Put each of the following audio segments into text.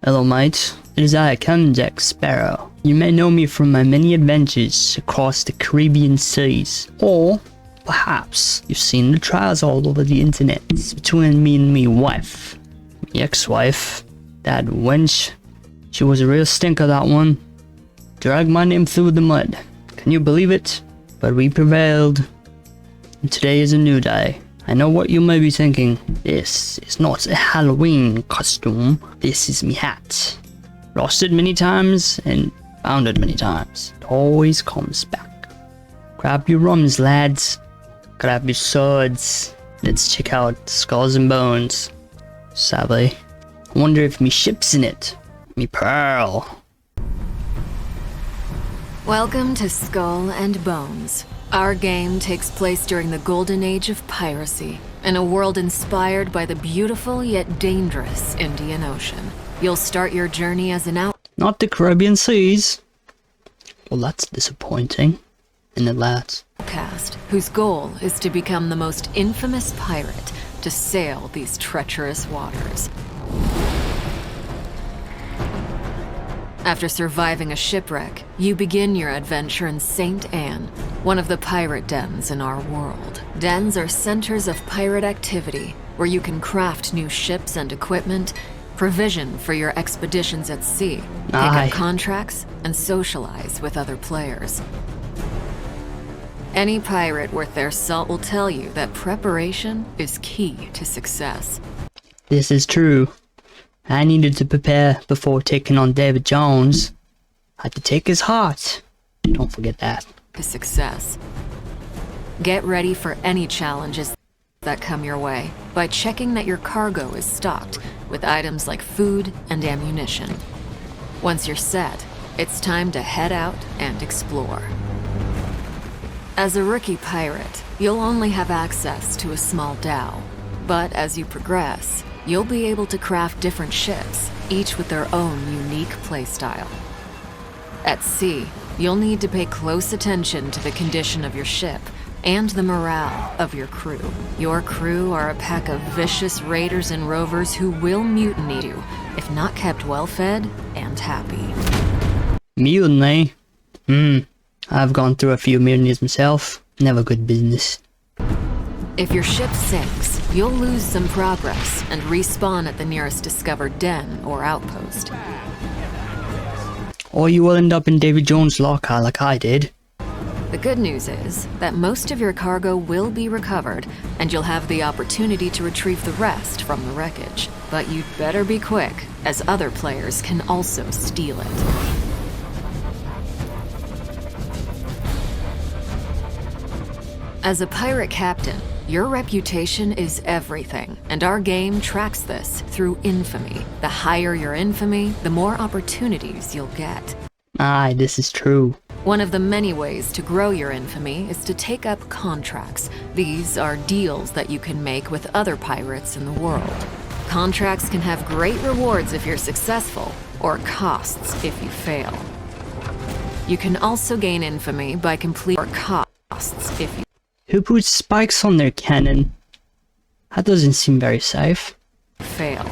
Hello, mate. It is I, Captain Jack Sparrow. You may know me from my many adventures across the Caribbean seas. Or, perhaps, you've seen the trials all over the internet between me and me wife. Me ex-wife. That wench. She was a real stinker, that one. Dragged my name through the mud. Can you believe it? But we prevailed. And today is a new day. I know what you may be thinking. This is not a Halloween costume. This is me hat. Lost it many times and found it many times. It always comes back. Grab your rums, lads. Grab your swords. Let's check out Skulls and Bones. Sadly, I wonder if me ship's in it. Me pearl. Welcome to Skull and Bones. Our game takes place during the golden age of piracy, in a world inspired by the beautiful yet dangerous Indian Ocean. You'll start your journey as an Not the Caribbean seas. Well, that's disappointing. And at last. Outcast, whose goal is to become the most infamous pirate to sail these treacherous waters. After surviving a shipwreck, you begin your adventure in St. Anne, one of the pirate dens in our world. Dens are centers of pirate activity, where you can craft new ships and equipment, provision for your expeditions at sea, pick up contracts, and socialize with other players. Any pirate worth their salt will tell you that preparation is key to success. This is true. I needed to prepare before taking on David Jones. I had to take his heart. Don't forget that. To success. Get ready for any challenges that come your way by checking that your cargo is stocked with items like food and ammunition. Once you're set, it's time to head out and explore. As a rookie pirate, you'll only have access to a small dhow, but as you progress, you'll be able to craft different ships, each with their own unique playstyle. At sea, you'll need to pay close attention to the condition of your ship and the morale of your crew. Your crew are a pack of vicious raiders and rovers who will mutiny you if not kept well-fed and happy. Mutiny? I've gone through a few mutinies myself. Never good business. If your ship sinks, you'll lose some progress and respawn at the nearest discovered den or outpost. Or you will end up in David Jones' locker like I did. The good news is that most of your cargo will be recovered, and you'll have the opportunity to retrieve the rest from the wreckage. But you'd better be quick, as other players can also steal it. As a pirate captain, your reputation is everything, and our game tracks this through infamy. The higher your infamy, the more opportunities you'll get. Aye, this is true. One of the many ways to grow your infamy is to take up contracts. These are deals that you can make with other pirates in the world. Contracts can have great rewards if you're successful, or costs if you fail. You can also gain infamy by completing costs if you Who puts spikes on their cannon? That doesn't seem very safe. fail.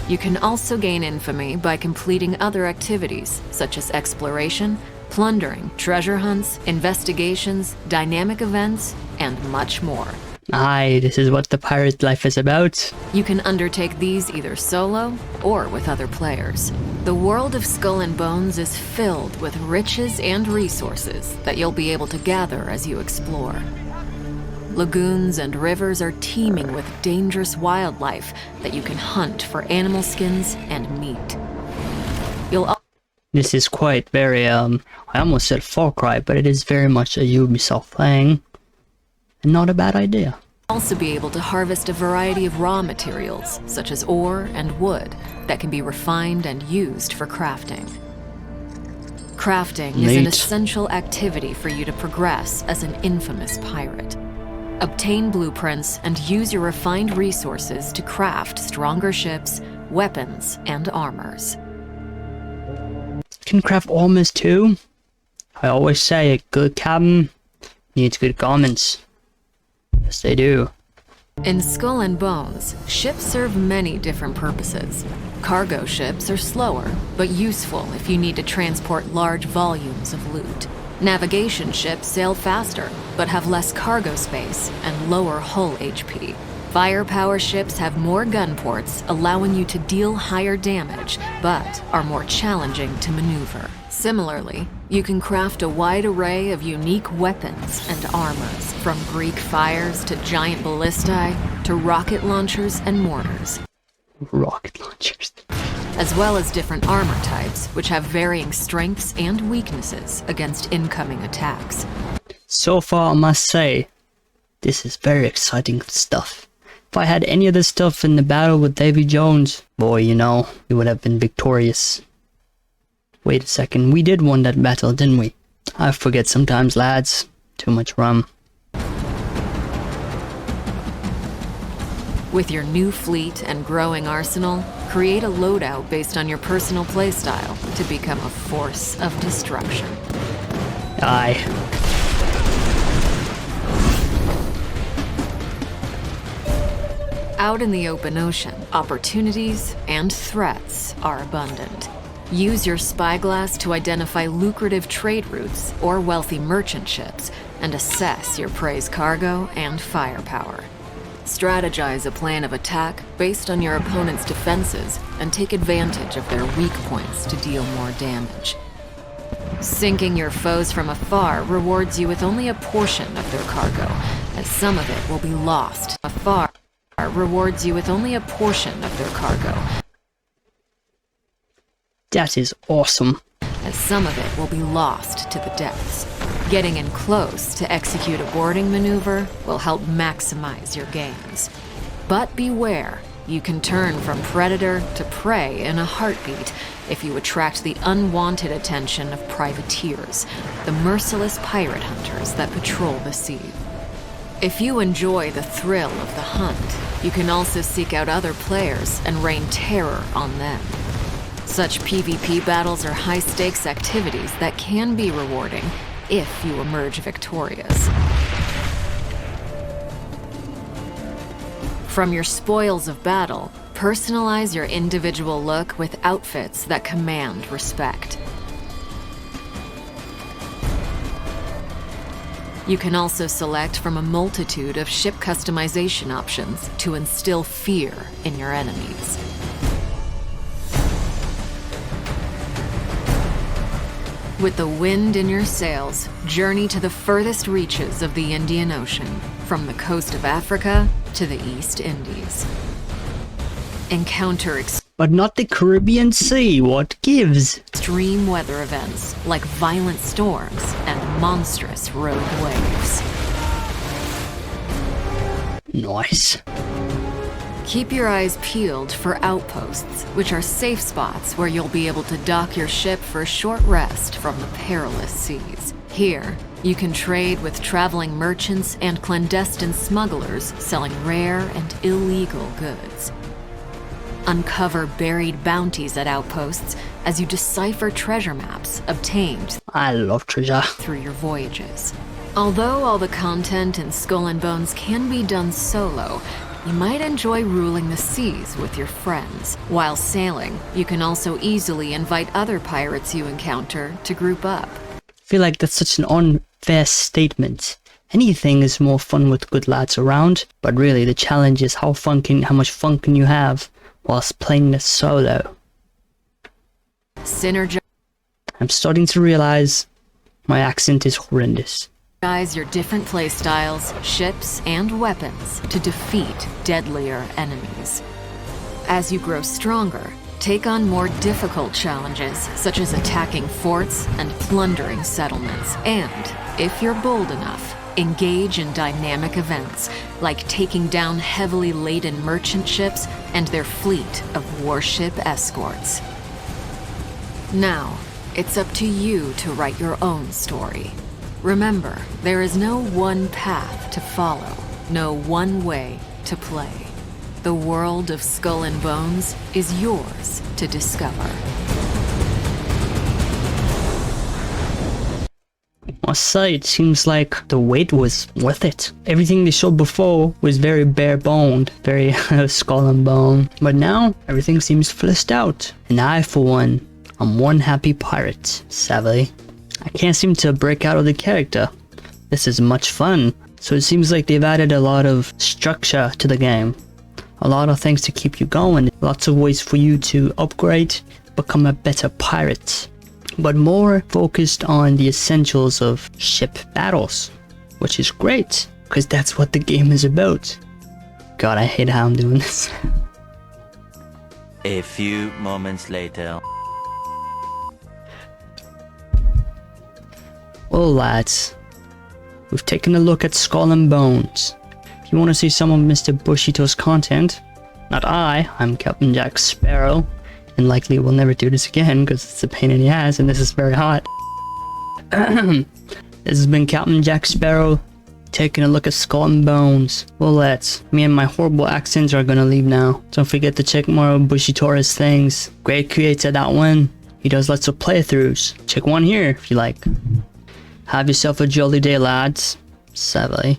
You can also gain infamy by completing other activities, such as exploration, plundering, treasure hunts, investigations, dynamic events, and much more. Aye, this is what the pirate life is about. You can undertake these either solo or with other players. The world of Skull and Bones is filled with riches and resources that you'll be able to gather as you explore. Lagoons and rivers are teeming with dangerous wildlife that you can hunt for animal skins and meat. This is quite very, I almost said Far Cry, but it is very much a Ubisoft thing. And not a bad idea. Also be able to harvest a variety of raw materials, such as ore and wood, that can be refined and used for crafting. Crafting is an essential activity for you to progress as an infamous pirate. Obtain blueprints and use your refined resources to craft stronger ships, weapons, and armors. Can craft armors too? I always say a good captain needs good garments. Yes, they do. In Skull and Bones, ships serve many different purposes. Cargo ships are slower, but useful if you need to transport large volumes of loot. Navigation ships sail faster, but have less cargo space and lower hull HP. Firepower ships have more gun ports, allowing you to deal higher damage, but are more challenging to maneuver. Similarly, you can craft a wide array of unique weapons and armors, from Greek fires to giant ballistae to rocket launchers and mortars. Rocket launchers. As well as different armor types, which have varying strengths and weaknesses against incoming attacks. So far, I must say, this is very exciting stuff. If I had any of this stuff in the battle with Davy Jones, boy, you know, we would have been victorious. Wait a second, we did win that battle, didn't we? I forget sometimes, lads. Too much rum. With your new fleet and growing arsenal, create a loadout based on your personal playstyle to become a force of destruction. Aye. Out in the open ocean, opportunities and threats are abundant. Use your spyglass to identify lucrative trade routes or wealthy merchant ships and assess your prey's cargo and firepower. Strategize a plan of attack based on your opponent's defenses and take advantage of their weak points to deal more damage. Sinking your foes from afar rewards you with only a portion of their cargo, as some of it will be lost. Afar rewards you with only a portion of their cargo. That is awesome. As some of it will be lost to the depths. Getting in close to execute a boarding maneuver will help maximize your gains. But beware, you can turn from predator to prey in a heartbeat if you attract the unwanted attention of privateers, the merciless pirate hunters that patrol the sea. If you enjoy the thrill of the hunt, you can also seek out other players and rain terror on them. Such PvP battles are high-stakes activities that can be rewarding if you emerge victorious. From your spoils of battle, personalize your individual look with outfits that command respect. You can also select from a multitude of ship customization options to instill fear in your enemies. With the wind in your sails, journey to the furthest reaches of the Indian Ocean, from the coast of Africa to the East Indies. Encounter But not the Caribbean Sea, what gives? extreme weather events like violent storms and monstrous rogue waves. Nice. Keep your eyes peeled for outposts, which are safe spots where you'll be able to dock your ship for a short rest from the perilous seas. Here, you can trade with traveling merchants and clandestine smugglers selling rare and illegal goods. Uncover buried bounties at outposts as you decipher treasure maps obtained I love treasure. through your voyages. Although all the content in Skull and Bones can be done solo, you might enjoy ruling the seas with your friends. While sailing, you can also easily invite other pirates you encounter to group up. I feel like that's such an unfair statement. Anything is more fun with good lads around, but really the challenge is how much fun can you have whilst playing this solo. Synergize I'm starting to realize my accent is horrendous. your different playstyles, ships, and weapons to defeat deadlier enemies. As you grow stronger, take on more difficult challenges, such as attacking forts and plundering settlements. And, if you're bold enough, engage in dynamic events, like taking down heavily laden merchant ships and their fleet of warship escorts. Now, it's up to you to write your own story. Remember, there is no one path to follow, no one way to play. The world of Skull and Bones is yours to discover. Must say, it seems like the wait was worth it. Everything they showed before was very bare boned, very skull and bone. But now, everything seems fleshed out. And I, for one, I'm one happy pirate, sadly. I can't seem to break out of the character. This is much fun. So it seems like they've added a lot of structure to the game. A lot of things to keep you going. Lots of ways for you to upgrade, become a better pirate. But more focused on the essentials of ship battles, which is great, because that's what the game is about. God, I hate how I'm doing this. A few moments later. Well, lads, we've taken a look at Skull and Bones. If you want to see some of Mr. Bushito's content, not I'm Captain Jack Sparrow, and likely will never do this again because it's a pain in the ass and this is very hot. This has been Captain Jack Sparrow taking a look at Skull and Bones. Well, me and my horrible accents are gonna leave now. Don't forget to check more of Bushito's things. Great creator, that one. He does lots of playthroughs. Check one here if you like. Have yourself a jolly day, lads. Sadly.